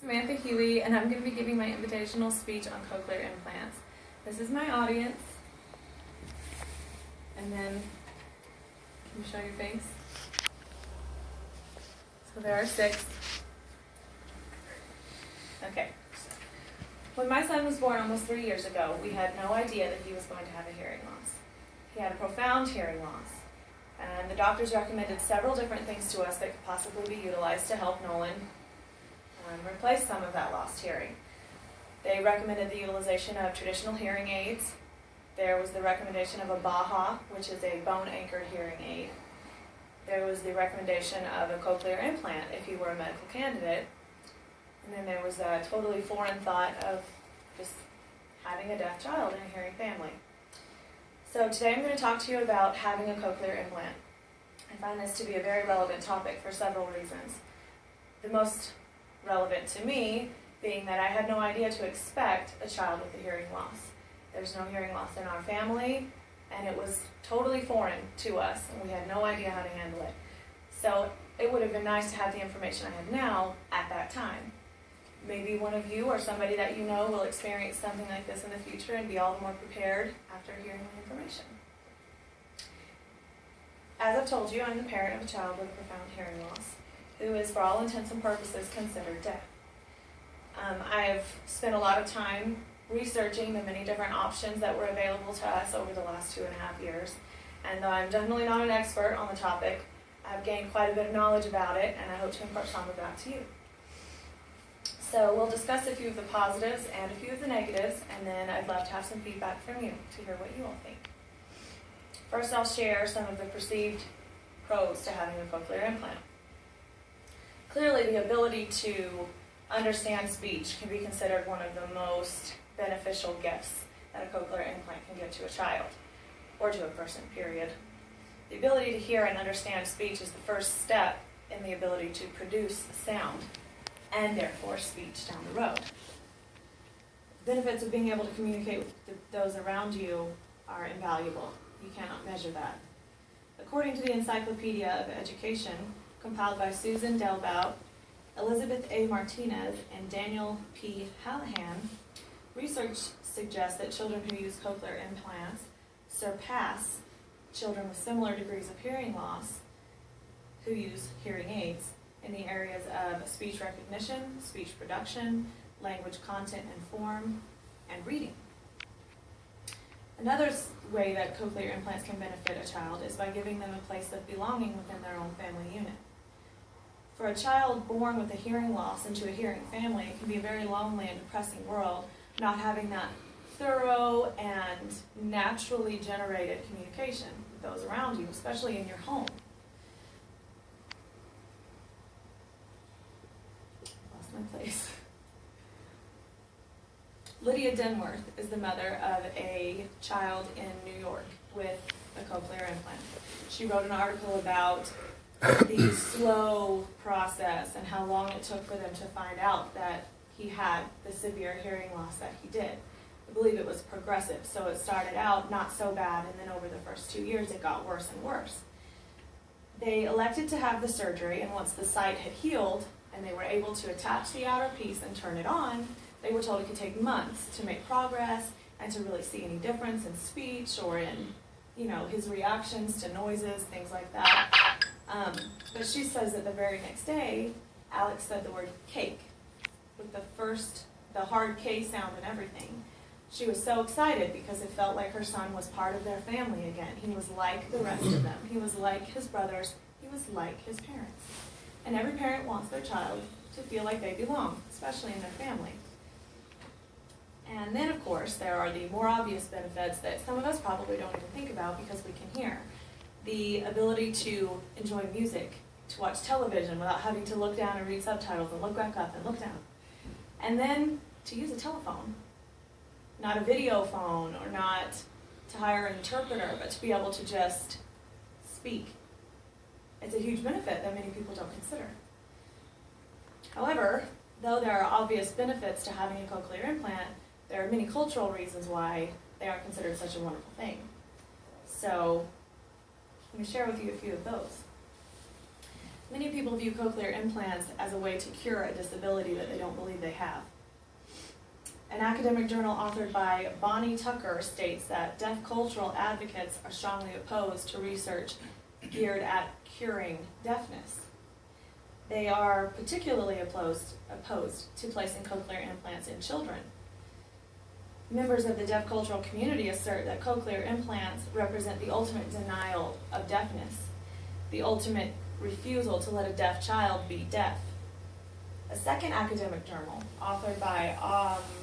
Samantha Huey, and I'm going to be giving my invitational speech on cochlear implants. This is my audience. And then, can you show your face? So there are 6. Okay. When my son was born almost 3 years ago, we had no idea that he was going to have a hearing loss. He had a profound hearing loss. And the doctors recommended several different things to us that could possibly be utilized to help Nolan replace some of that lost hearing. They recommended the utilization of traditional hearing aids. There was the recommendation of a Baha, which is a bone-anchored hearing aid. There was the recommendation of a cochlear implant if he were a medical candidate. And then there was a totally foreign thought of just having a deaf child in a hearing family. So today I'm going to talk to you about having a cochlear implant. I find this to be a very relevant topic for several reasons. The most relevant to me being that I had no idea to expect a child with a hearing loss. There's no hearing loss in our family, and it was totally foreign to us, and we had no idea how to handle it. So it would have been nice to have the information I have now at that time. Maybe one of you or somebody that you know will experience something like this in the future and be all the more prepared after hearing the information. As I've told you, I'm the parent of a child with a profound hearing loss, who is, for all intents and purposes, considered deaf. I've spent a lot of time researching the many different options that were available to us over the last 2.5 years, and though I'm definitely not an expert on the topic, I've gained quite a bit of knowledge about it, and I hope to impart some of that to you. So we'll discuss a few of the positives and a few of the negatives, and then I'd love to have some feedback from you to hear what you all think. First, I'll share some of the perceived pros to having a cochlear implant. Clearly, the ability to understand speech can be considered one of the most beneficial gifts that a cochlear implant can give to a child, or to a person, period. The ability to hear and understand speech is the first step in the ability to produce sound, and therefore speech down the road. The benefits of being able to communicate with those around you are invaluable. You cannot measure that. According to the Encyclopedia of Education, compiled by Susan Delbout, Elizabeth A. Martinez, and Daniel P. Hallahan, research suggests that children who use cochlear implants surpass children with similar degrees of hearing loss who use hearing aids in the areas of speech recognition, speech production, language content and form, and reading. Another way that cochlear implants can benefit a child is by giving them a place of belonging within their own family unit. For a child born with a hearing loss into a hearing family, it can be a very lonely and depressing world, not having that thorough and naturally generated communication with those around you, especially in your home. Lost my place. Lydia Denworth is the mother of a child in New York with a cochlear implant. She wrote an article about the slow process and how long it took for them to find out that he had the severe hearing loss that he did. I believe it was progressive, so it started out not so bad, and then over the first 2 years it got worse and worse. They elected to have the surgery, and once the site had healed and they were able to attach the outer piece and turn it on, they were told it could take months to make progress and to really see any difference in speech or in, his reactions to noises, things like that. But she says that the very next day, Alex said the word cake with the hard K sound and everything. She was so excited because it felt like her son was part of their family again. He was like the rest of them. He was like his brothers. He was like his parents. And every parent wants their child to feel like they belong, especially in their family. And then, of course, there are the more obvious benefits that some of us probably don't even think about because we can hear. The ability to enjoy music, to watch television without having to look down and read subtitles and look back up and look down. And then to use a telephone, not a video phone or not to hire an interpreter, but to be able to just speak. It's a huge benefit that many people don't consider. However, though there are obvious benefits to having a cochlear implant, there are many cultural reasons why they aren't considered such a wonderful thing. So, let me share with you a few of those. Many people view cochlear implants as a way to cure a disability that they don't believe they have. An academic journal authored by Bonnie Tucker states that deaf cultural advocates are strongly opposed to research geared at curing deafness. They are particularly opposed to placing cochlear implants in children. Members of the deaf cultural community assert that cochlear implants represent the ultimate denial of deafness, the ultimate refusal to let a deaf child be deaf. A second academic journal, authored by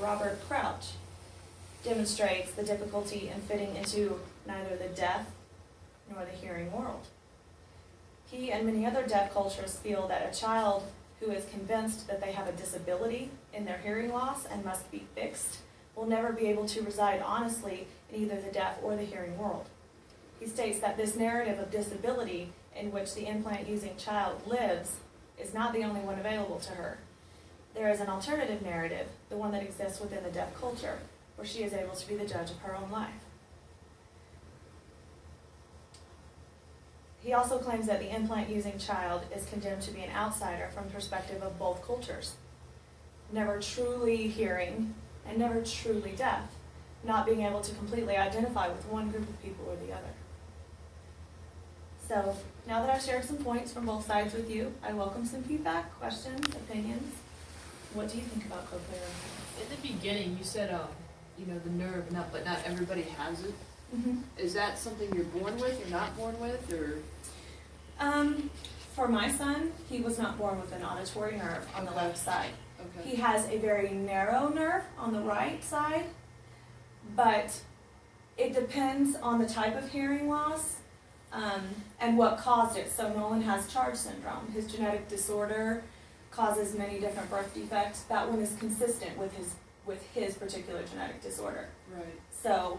Robert Crouch, demonstrates the difficulty in fitting into neither the deaf nor the hearing world. He and many other deaf cultures feel that a child who is convinced that they have a disability in their hearing loss and must be fixed will never be able to reside honestly in either the deaf or the hearing world. He states that this narrative of disability in which the implant-using child lives is not the only one available to her. There is an alternative narrative, the one that exists within the deaf culture, where she is able to be the judge of her own life. He also claims that the implant-using child is condemned to be an outsider from the perspective of both cultures, never truly hearing and never truly deaf, not being able to completely identify with one group of people or the other. So, now that I've shared some points from both sides with you, I welcome some feedback, questions, opinions. What do you think about cochlear implants? In the beginning, you said, the nerve, but not everybody has it. Mm-hmm. Is that something you're born with or not born with, or? For my son, he was not born with an auditory nerve on the left side. Okay. He has a very narrow nerve on the right side, but it depends on the type of hearing loss and what caused it. So Nolan has Charge syndrome. His genetic disorder causes many different birth defects. That one is consistent with his particular genetic disorder. Right. So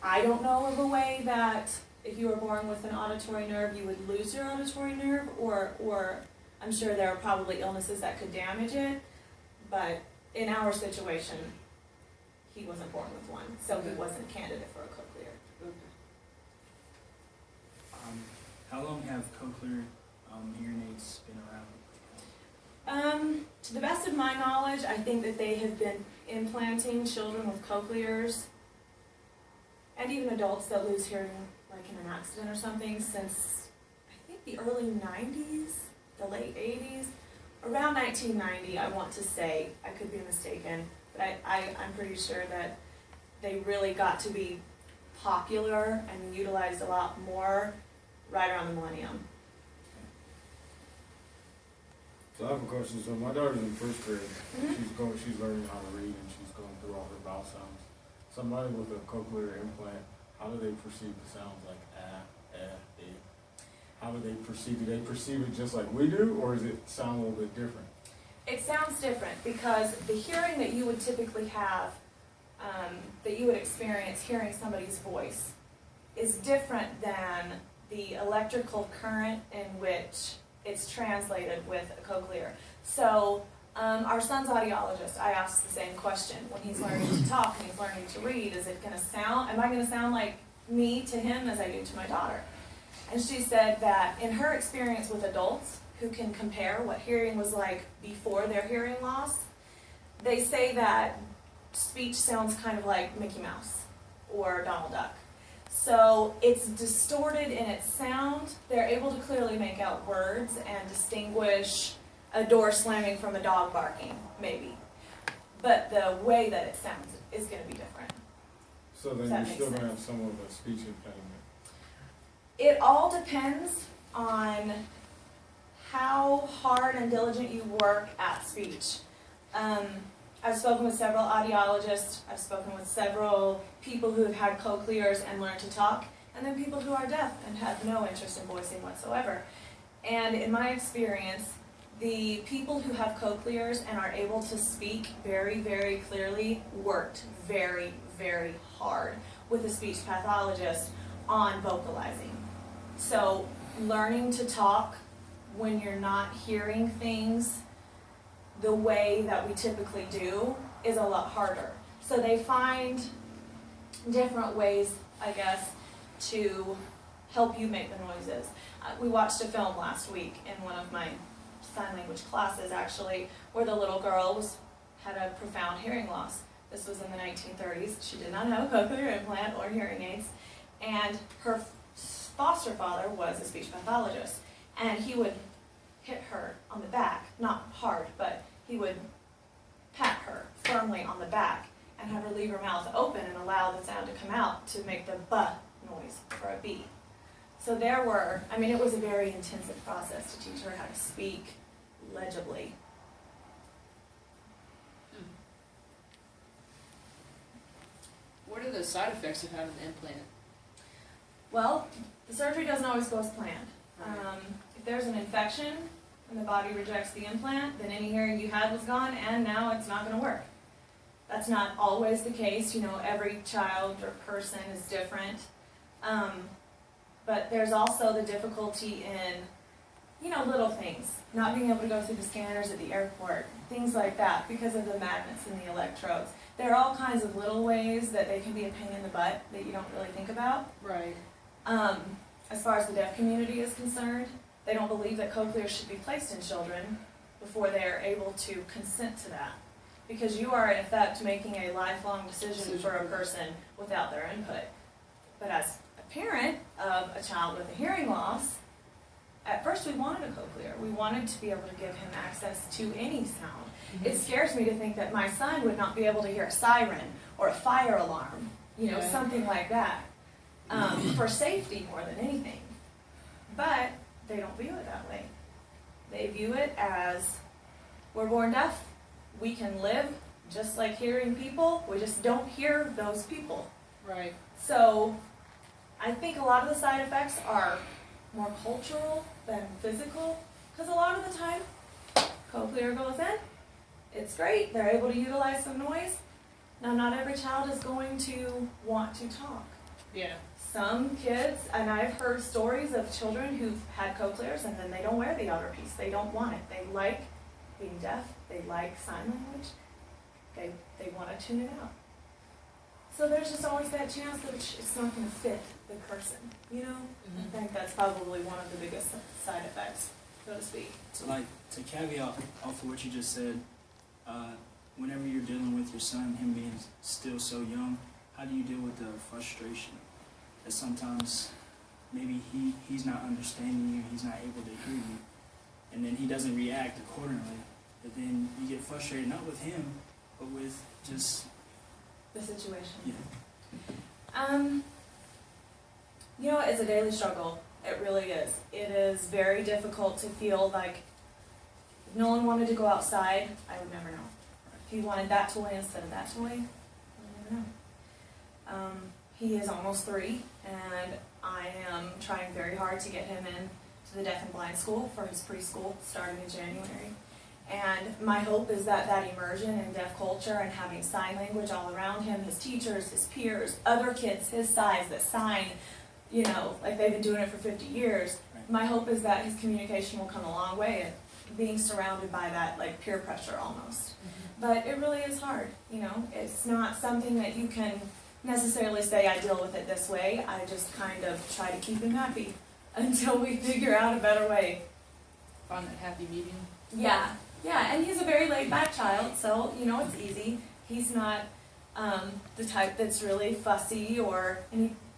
I don't know of a way that if you were born with an auditory nerve, you would lose your auditory nerve, or I'm sure there are probably illnesses that could damage it, but in our situation, he wasn't born with one, so he wasn't a candidate for a cochlear. Okay. How long have cochlear hearing aids been around? To the best of my knowledge, I think that they have been implanting children with cochlears and even adults that lose hearing like in an accident or something since I think the early 90s, the late 80s, around 1990 I want to say, I could be mistaken, but I'm pretty sure that they really got to be popular and utilized a lot more right around the millennium. So I have a question. So my daughter's in first grade. Mm-hmm. She's learning how to read, and she's going through all her vowel sounds. Somebody with a cochlear implant, how do they perceive the sounds like eh? How do they perceive it? Do they perceive it just like we do, or does it sound a little bit different? It sounds different because the hearing that you would typically have, that you would experience hearing somebody's voice, is different than the electrical current in which it's translated with a cochlear. So our son's audiologist, I asked the same question when he's learning to talk and he's learning to read. Is it going to sound, am I going to sound like me to him as I do to my daughter? And she said that in her experience with adults who can compare what hearing was like before their hearing loss, they say that speech sounds kind of like Mickey Mouse or Donald Duck. So it's distorted in its sound. They're able to clearly make out words and distinguish a door slamming from a dog barking, maybe. But the way that it sounds is going to be different. So then you're still going to have some of a speech impediment. It all depends on how hard and diligent you work at speech. I've spoken with several audiologists, I've spoken with several people who have had cochlears and learned to talk, and then people who are deaf and have no interest in voicing whatsoever. And in my experience, the people who have cochlears and are able to speak very, very clearly worked very, very hard with a speech pathologist on vocalizing. So learning to talk when you're not hearing things the way that we typically do is a lot harder. So they find different ways, I guess, to help you make the noises. We watched a film last week in one of my sign language classes, actually, where the little girl had a profound hearing loss. This was in the 1930s. She did not have a cochlear implant or hearing aids, and her foster father was a speech pathologist, and he would hit her on the back, not hard, but he would pat her firmly on the back and have her leave her mouth open and allow the sound to come out to make the "b" noise for a B. So it was a very intensive process to teach her how to speak legibly. What are the side effects of having the implant? Well, the surgery doesn't always go as planned. If there's an infection and the body rejects the implant, then any hearing you had was gone, and now it's not going to work. That's not always the case. Every child or person is different. But there's also the difficulty in, little things. Not being able to go through the scanners at the airport, things like that, because of the magnets and the electrodes. There are all kinds of little ways that they can be a pain in the butt that you don't really think about. Right. As far as the deaf community is concerned, they don't believe that cochlear should be placed in children before they are able to consent to that. Because you are, in effect, making a lifelong decision for a person without their input. But as a parent of a child with a hearing loss, at first we wanted a cochlear. We wanted to be able to give him access to any sound. Mm-hmm. It scares me to think that my son would not be able to hear a siren or a fire alarm, Yeah. something like that, for safety more than anything. But they don't view it that way. They view it as, we're born deaf, we can live just like hearing people, we just don't hear those people. Right. So I think a lot of the side effects are more cultural than physical, because a lot of the time, cochlear goes in, it's great, they're able to utilize some noise. Now, not every child is going to want to talk. Yeah. Some kids, and I've heard stories of children who've had cochlears and then they don't wear the outer piece, they don't want it. They like being deaf, they like sign language, they want to tune it out. So there's just always that chance that it's not going to fit the person, Mm-hmm. I think that's probably one of the biggest side effects, so to speak. So to caveat off of what you just said, whenever you're dealing with your son, him being still so young, how do you deal with the frustration that sometimes maybe he's not understanding you, he's not able to hear you, and then he doesn't react accordingly, but then you get frustrated not with him, but with just The situation. yeah. It's a daily struggle. It really is. It is very difficult to feel like if no one wanted to go outside, I would never know. If he wanted that toy instead of that toy, I would never know. He is almost 3, and I am trying very hard to get him in to the deaf and blind school for his preschool starting in January. And my hope is that immersion in deaf culture and having sign language all around him, his teachers, his peers, other kids his size that sign, like they've been doing it for 50 years. Right. My hope is that his communication will come a long way and being surrounded by that like peer pressure almost. Mm-hmm. But it really is hard, it's not something that you can necessarily say I deal with it this way. I just kind of try to keep him happy until we figure out a better way. Find that happy medium. Yeah, and he's a very laid-back child, so, it's easy. He's not the type that's really fussy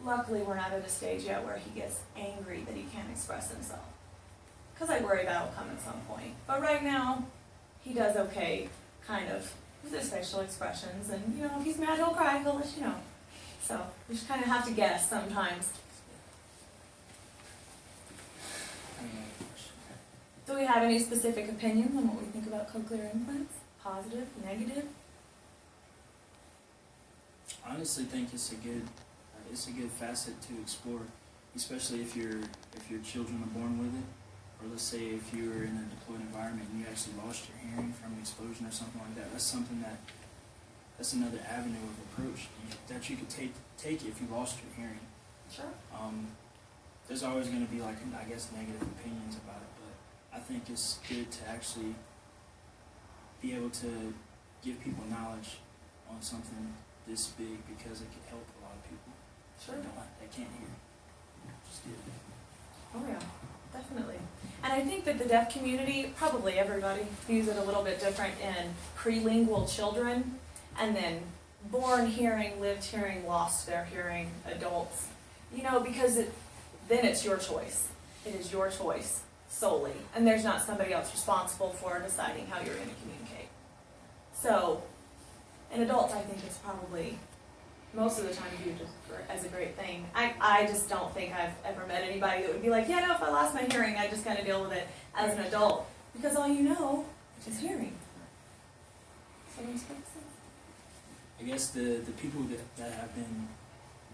luckily we're not at a stage yet where he gets angry that he can't express himself. Because I worry that'll come at some point. But right now, he does okay, kind of, with his facial expressions, and, if he's mad, he'll cry, he'll let you know. So, we just kind of have to guess sometimes. Do we have any specific opinions on what we think about cochlear implants? Positive, negative? I honestly think it's a good facet to explore, especially if your children are born with it, or let's say if you're in a deployed environment and you actually lost your hearing from an explosion or something like that. That's another avenue of approach that you could take if you lost your hearing. Sure. There's always going to be negative opinions about it, but I think it's good to actually be able to give people knowledge on something this big because it could help a lot of people Sure. that can't hear. Just get Oh yeah, definitely. And I think that the deaf community, probably everybody, views it a little bit different in prelingual children and then born hearing, lived hearing, lost their hearing adults. You know, because then it's your choice. It is your choice solely. And there's not somebody else responsible for deciding how you're going to communicate. So, in adults, I think it's probably most of the time viewed as a great thing. I just don't think I've ever met anybody that would be like, yeah, no, if I lost my hearing, I just kind of deal with it as an adult. Because all you know is hearing. So that makes sense. I guess the people that have been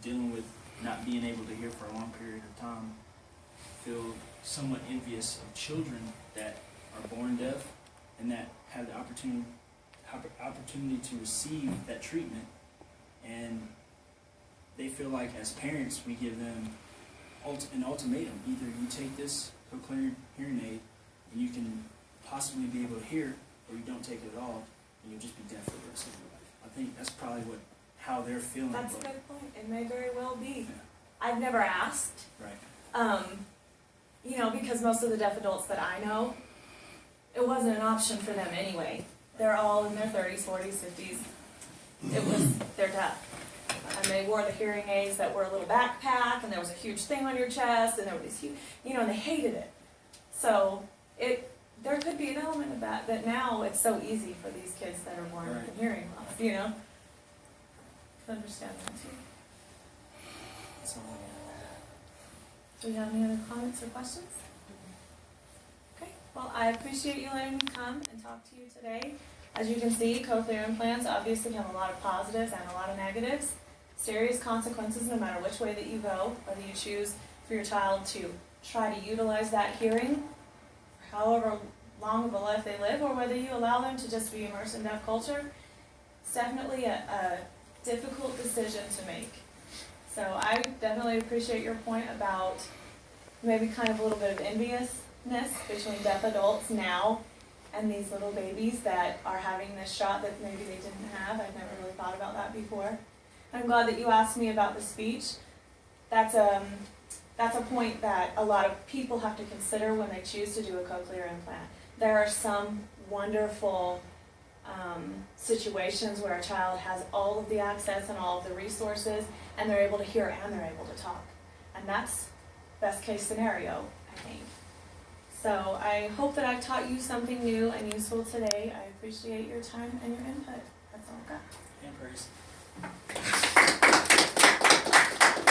dealing with not being able to hear for a long period of time feel somewhat envious of children that are born deaf and that have the opportunity to receive that treatment, and they feel like as parents we give them an ultimatum: either you take this cochlear hearing aid and you can possibly be able to hear, or you don't take it at all and you'll just be deaf for the rest of your life. I think that's probably how they're feeling. That's a good point. It may very well be. Yeah. I've never asked. Right. You know, because most of the deaf adults that I know, it wasn't an option for them anyway. They're all in their 30s, 40s, 50s. They're deaf. And they wore the hearing aids that were a little backpack, and there was a huge thing on your chest, and there were these huge, you know, and they hated it. So there could be an element of that now it's so easy for these kids that are born with a hearing loss, you know? I understand that too. That's all I got. Do we have any other comments or questions? Okay, well, I appreciate you letting me come and talk to you today. As you can see, cochlear implants obviously have a lot of positives and a lot of negatives. Serious consequences no matter which way that you go, whether you choose for your child to try to utilize that hearing for however long of a life they live, or whether you allow them to just be immersed in deaf culture. It's definitely a difficult decision to make. So I definitely appreciate your point about maybe kind of a little bit of enviousness between deaf adults now and these little babies that are having this shot that maybe they didn't have. I've never really thought about that before. I'm glad that you asked me about the speech. That's a point that a lot of people have to consider when they choose to do a cochlear implant. There are some wonderful situations where a child has all of the access and all of the resources, and they're able to hear and they're able to talk. And that's best case scenario, I think. So I hope that I've taught you something new and useful today. I appreciate your time and your input. That's all I've got. And praise.